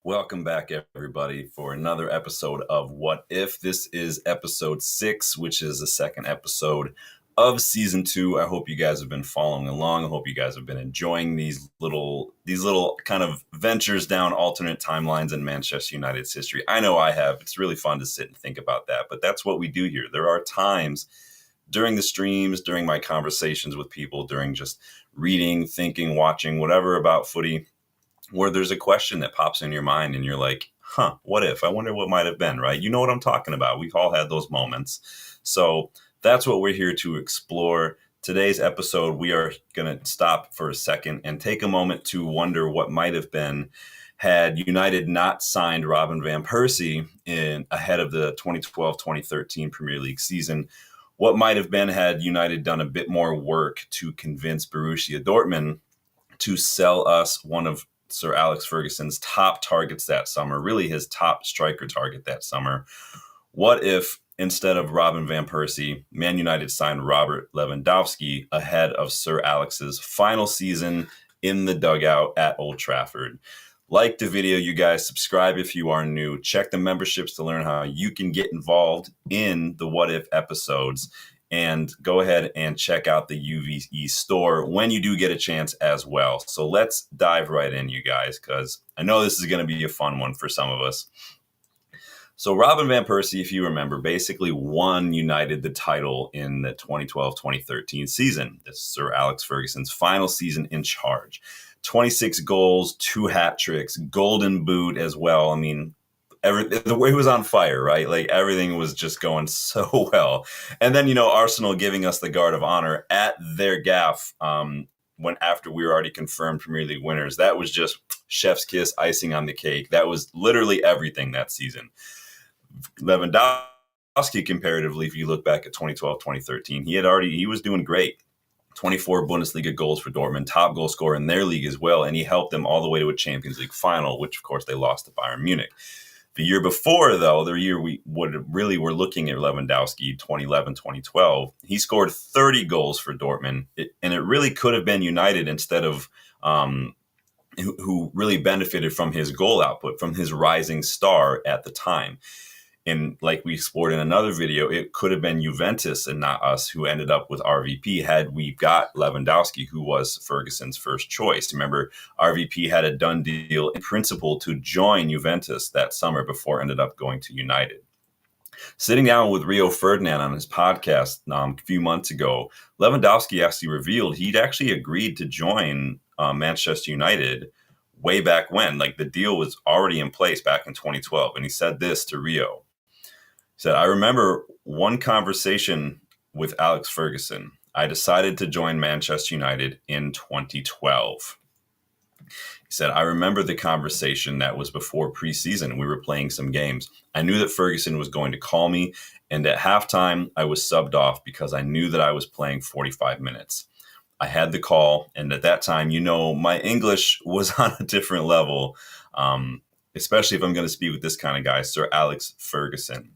Welcome back, everybody, for another episode of What If. This is episode 6, which is the second episode of season 2. I hope you guys have been following along. I hope you guys have been enjoying these little kind of ventures down alternate timelines in Manchester United's history. I know I have. It's really fun to sit and think about that, but that's what we do here. There are times during the streams, during my conversations with people, during just reading, thinking, watching, whatever about footy, where there's a question that pops in your mind and you're like, what if? I wonder what might have been, right? You know what I'm talking about. We've all had those moments. So that's what we're here to explore. Today's episode, we are going to stop for a second and take a moment to wonder what might have been had United not signed Robin van Persie ahead of the 2012-2013 Premier League season. What might have been had United done a bit more work to convince Borussia Dortmund to sell us one of Sir Alex Ferguson's top targets that summer, really his top striker target that summer. What if instead of Robin van Persie, Man United signed Robert Lewandowski ahead of Sir Alex's final season in the dugout at Old Trafford? Like the video, you guys. Subscribe if you are new. Check the memberships to learn how you can get involved in the What If episodes. And go ahead and check out the UVE store when you do get a chance as well. So let's dive right in, you guys, because I know this is going to be a fun one for some of us. So Robin van Persie, if you remember, basically won United the title in the 2012-2013 season. This is Sir Alex Ferguson's final season in charge. 26 goals, 2 hat tricks, golden boot as well. I mean, the way it was on fire, right? Like everything was just going so well. And then, Arsenal giving us the Guard of Honor at their gaff after we were already confirmed Premier League winners. That was just chef's kiss, icing on the cake. That was literally everything that season. Lewandowski, comparatively, if you look back at 2012-2013, he was doing great. 24 Bundesliga goals for Dortmund, top goal scorer in their league as well. And he helped them all the way to a Champions League final, which of course they lost to Bayern Munich. The year before, though, the year we were looking at Lewandowski, 2011-2012, he scored 30 goals for Dortmund, and it really could have been United instead of who really benefited from his goal output, from his rising star at the time. And like we explored in another video, it could have been Juventus and not us who ended up with RVP had we got Lewandowski, who was Ferguson's first choice. Remember, RVP had a done deal in principle to join Juventus that summer before ended up going to United. Sitting down with Rio Ferdinand on his podcast a few months ago, Lewandowski actually revealed he'd actually agreed to join Manchester United way back when. Like the deal was already in place back in 2012. And he said this to Rio. He said, I remember one conversation with Alex Ferguson. I decided to join Manchester United in 2012. He said, I remember the conversation that was before preseason. We were playing some games. I knew that Ferguson was going to call me. And at halftime, I was subbed off because I knew that I was playing 45 minutes. I had the call. And at that time, my English was on a different level, especially if I'm going to speak with this kind of guy, Sir Alex Ferguson.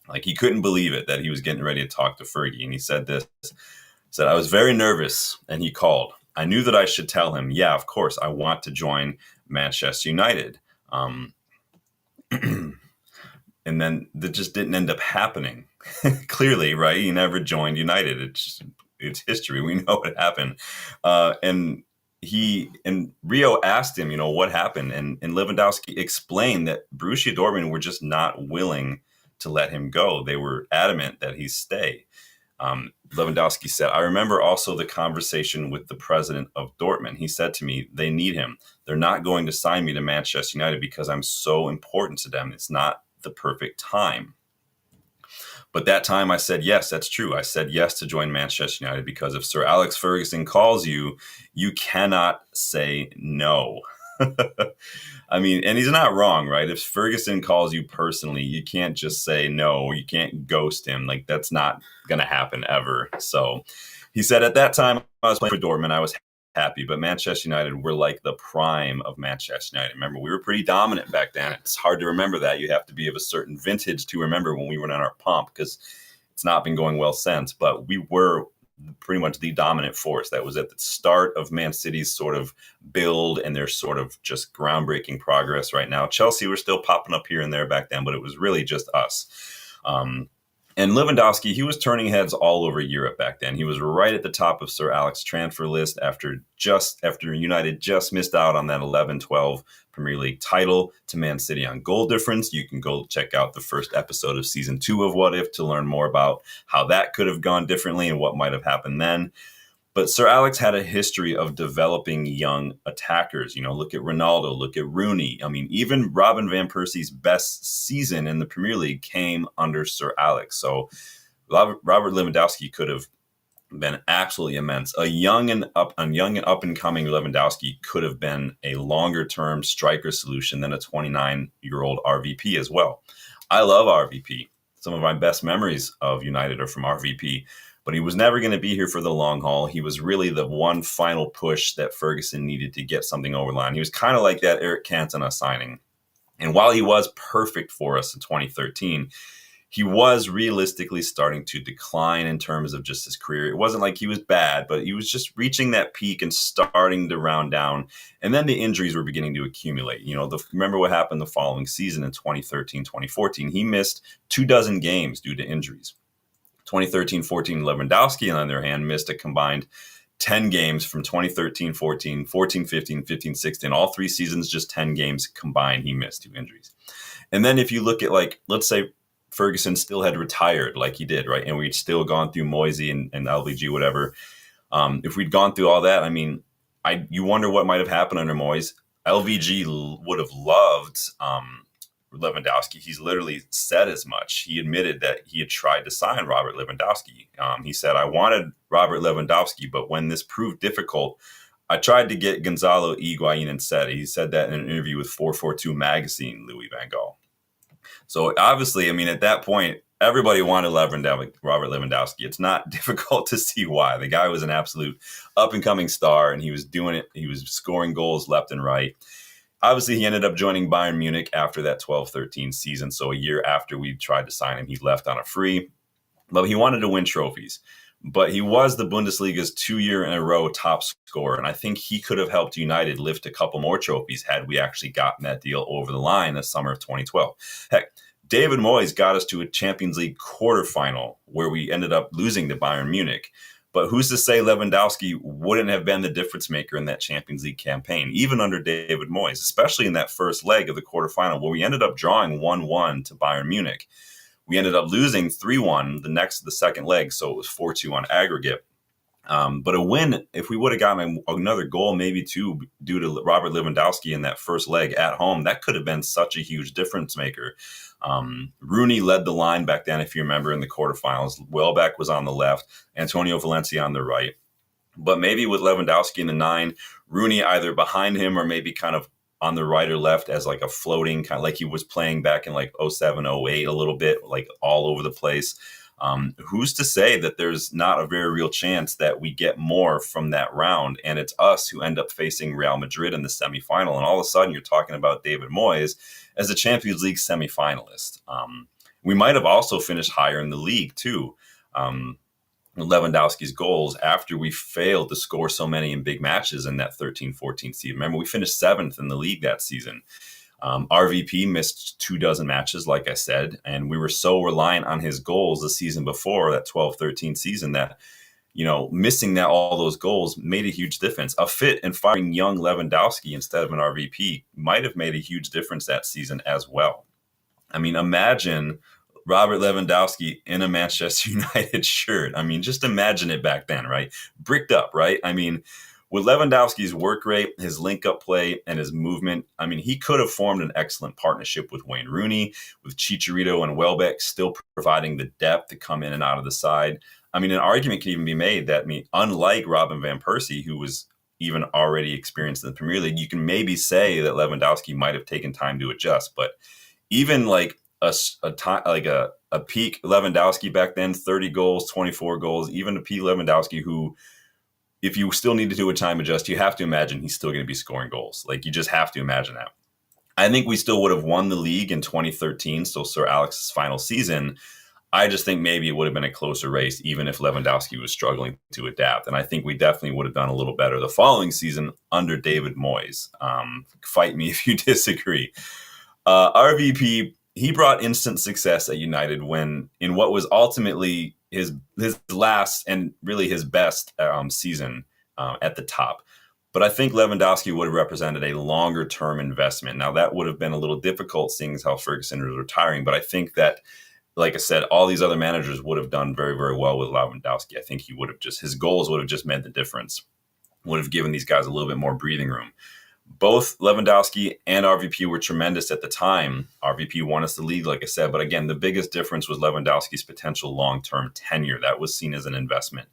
Like he couldn't believe it that he was getting ready to talk to Fergie. And he said this, I was very nervous and he called. I knew that I should tell him, yeah, of course, I want to join Manchester United. And then that just didn't end up happening. Clearly, right? He never joined United. It's history. We know what happened. And Rio asked him, what happened? And Lewandowski explained that Borussia Dortmund were just not willing to let him go. They were adamant that he stay. Lewandowski said, I remember also the conversation with the president of Dortmund. He said to me, they need him. They're not going to sign me to Manchester United because I'm so important to them. It's not the perfect time. But that time I said, yes, that's true. I said yes to join Manchester United because if Sir Alex Ferguson calls you, you cannot say no. I mean, and he's not wrong, right? If Ferguson calls you personally, you can't just say no, or you can't ghost him. Like that's not going to happen ever. So he said at that time I was playing for Dortmund. I was happy, but Manchester United were like the prime of Manchester United. Remember, we were pretty dominant back then. It's hard to remember that. You have to be of a certain vintage to remember when we were in our pomp because it's not been going well since, but we were pretty much the dominant force. That was at the start of Man City's sort of build and their sort of just groundbreaking progress right now. Chelsea were still popping up here and there back then, but it was really just us. And Lewandowski, he was turning heads all over Europe back then. He was right at the top of Sir Alex's transfer list after United just missed out on that 11-12 Premier League title to Man City on goal difference. You can go check out the first episode of season 2 of What If to learn more about how that could have gone differently and what might have happened then. But Sir Alex had a history of developing young attackers. Look at Ronaldo, look at Rooney. I mean, even Robin van Persie's best season in the Premier League came under Sir Alex. So Robert Lewandowski could have been absolutely immense. A young and up and coming Lewandowski could have been a longer term striker solution than a 29-year-old RVP as well. I love RVP. Some of my best memories of United are from RVP. But he was never going to be here for the long haul. He was really the one final push that Ferguson needed to get something over the line. He was kind of like that Eric Cantona signing. And while he was perfect for us in 2013, he was realistically starting to decline in terms of just his career. It wasn't like he was bad, but he was just reaching that peak and starting to round down. And then the injuries were beginning to accumulate. Remember what happened the following season in 2013, 2014. He missed 24 games due to injuries. 2013-14, Lewandowski, on the other hand, missed a combined 10 games from 2013-14, 14-15, 15-16. All 3 seasons, just 10 games combined he missed due to injuries. And then if you look at, let's say Ferguson still had retired like he did, right? And we'd still gone through Moisey and LVG, whatever. If we'd gone through all that, you wonder what might have happened under Moyes. LVG would have loved Lewandowski. He's literally said as much. He admitted that he had tried to sign Robert Lewandowski. He said, I wanted Robert Lewandowski, but when this proved difficult, I tried to get Gonzalo Higuain instead. He said that in an interview with 442 magazine, Louis van Gaal. So obviously, at that point, everybody wanted Robert Lewandowski. It's not difficult to see why. The guy was an absolute up-and-coming star, and he was doing it. He was scoring goals left and right. Obviously, he ended up joining Bayern Munich after that 12-13 season. So a year after we tried to sign him, he left on a free. But he wanted to win trophies. But he was the Bundesliga's 2-year-in-a-row top scorer. And I think he could have helped United lift a couple more trophies had we actually gotten that deal over the line the summer of 2012. Heck, David Moyes got us to a Champions League quarterfinal where we ended up losing to Bayern Munich. But who's to say Lewandowski wouldn't have been the difference maker in that Champions League campaign, even under David Moyes, especially in that first leg of the quarterfinal where we ended up drawing 1-1 to Bayern Munich. We ended up losing 3-1 the second leg, so it was 4-2 on aggregate. But a win, if we would have gotten another goal, maybe 2, due to Robert Lewandowski in that first leg at home, that could have been such a huge difference maker. Rooney led the line back then, if you remember, in the quarterfinals. Welbeck was on the left, Antonio Valencia on the right. But maybe with Lewandowski in the 9, Rooney either behind him or maybe kind of on the right or left as like a floating, kind of like he was playing back in like 07, 08 a little bit, like all over the place. Who's to say that there's not a very real chance that we get more from that round and it's us who end up facing Real Madrid in the semifinal, and all of a sudden you're talking about David Moyes as a Champions League semifinalist. We might have also finished higher in the league too. Lewandowski's goals after we failed to score so many in big matches in that 13-14 season. Remember, we finished 7th in the league that season. RVP missed 24 matches, like I said, and we were so reliant on his goals the season before, that 12-13 season, that, missing all those goals made a huge difference. A fit and firing young Lewandowski instead of an RVP might have made a huge difference that season as well. Imagine Robert Lewandowski in a Manchester United shirt. Just imagine it back then, right? Bricked up, right? With Lewandowski's work rate, his link-up play, and his movement, he could have formed an excellent partnership with Wayne Rooney, with Chicharito and Welbeck still providing the depth to come in and out of the side. An argument can even be made that, unlike Robin van Persie, who was even already experienced in the Premier League, you can maybe say that Lewandowski might have taken time to adjust. But even like a peak Lewandowski back then, 30 goals, 24 goals, even a peak Lewandowski who, if you still need to do a time adjust, you have to imagine he's still going to be scoring goals. You just have to imagine that. I think we still would have won the league in 2013, so Sir Alex's final season. I just think maybe it would have been a closer race, even if Lewandowski was struggling to adapt. And I think we definitely would have done a little better the following season under David Moyes. Fight me if you disagree. RVP, he brought instant success at United when, in what was ultimately his last and really his best season at the top. But I think Lewandowski would have represented a longer term investment. Now, that would have been a little difficult, seeing as how Ferguson was retiring. But I think that, like I said, all these other managers would have done very, very well with Lewandowski. I think he would have his goals would have just made the difference, would have given these guys a little bit more breathing room. Both Lewandowski and RVP were tremendous at the time. RVP won us the league, like I said. But again, the biggest difference was Lewandowski's potential long-term tenure. That was seen as an investment.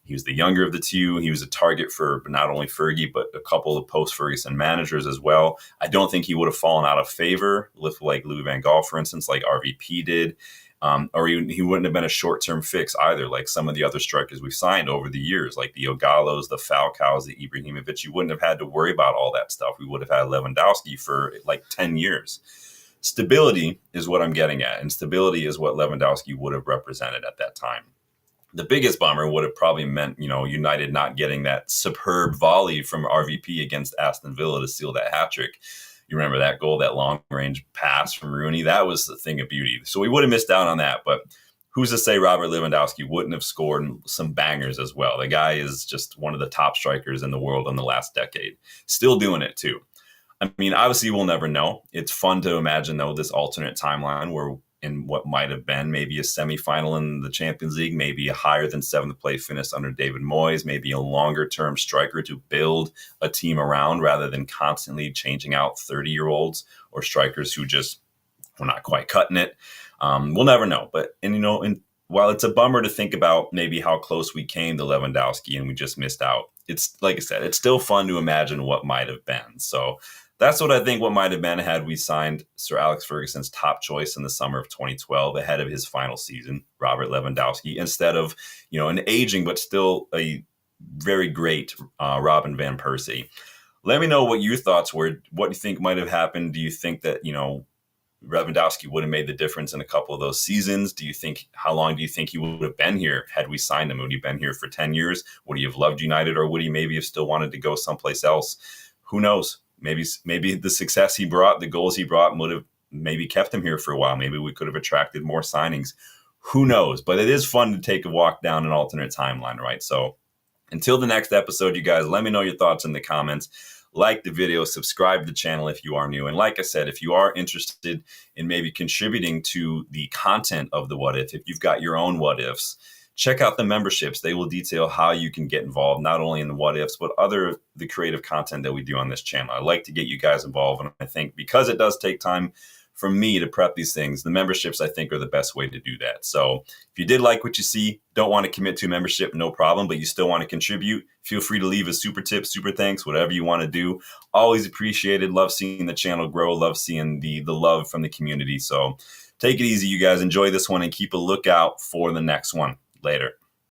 He was the younger of the two. He was a target for not only Fergie, but a couple of post-Ferguson managers as well. I don't think he would have fallen out of favor with like Louis van Gaal, for instance, like RVP did. Or he wouldn't have been a short-term fix either, like some of the other strikers we've signed over the years, like the Ogalos, the Falcaos, the Ibrahimovic. You wouldn't have had to worry about all that stuff. We would have had Lewandowski for like 10 years. Stability is what I'm getting at, and stability is what Lewandowski would have represented at that time. The biggest bummer would have probably meant, United not getting that superb volley from RVP against Aston Villa to seal that hat trick. You remember that goal, that long-range pass from Rooney? That was the thing of beauty. So we would have missed out on that, but who's to say Robert Lewandowski wouldn't have scored some bangers as well? The guy is just one of the top strikers in the world in the last decade. Still doing it, too. I mean, obviously, we'll never know. It's fun to imagine, though, this alternate timeline where in what might have been maybe a semifinal in the Champions League, maybe a higher than seventh place finish under David Moyes, maybe a longer term striker to build a team around rather than constantly changing out 30-year-olds or strikers who just were not quite cutting it. We'll never know. But, while it's a bummer to think about maybe how close we came to Lewandowski and we just missed out, it's like I said, it's still fun to imagine what might have been. So that's what I think what might have been had we signed Sir Alex Ferguson's top choice in the summer of 2012 ahead of his final season, Robert Lewandowski, instead of, an aging but still a very great Robin van Persie. Let me know what your thoughts were. What do you think might have happened? Do you think that, Lewandowski would have made the difference in a couple of those seasons? How long do you think he would have been here had we signed him? Would he have been here for 10 years? Would he have loved United, or would he maybe have still wanted to go someplace else? Who knows? Maybe the success he brought, the goals he brought would have maybe kept him here for a while. Maybe we could have attracted more signings. Who knows? But it is fun to take a walk down an alternate timeline, right? So until the next episode, you guys, let me know your thoughts in the comments. Like the video, subscribe to the channel if you are new. And like I said, if you are interested in maybe contributing to the content of the What If you've got your own what ifs, check out the memberships. They will detail how you can get involved, not only in the what ifs, but the creative content that we do on this channel. I like to get you guys involved. And I think because it does take time for me to prep these things, the memberships, I think, are the best way to do that. So if you did like what you see, don't want to commit to membership, no problem, but you still want to contribute, feel free to leave a super tip, super thanks, whatever you want to do. Always appreciated. Love seeing the channel grow. Love seeing the love from the community. So take it easy, you guys. Enjoy this one and keep a lookout for the next one. Later.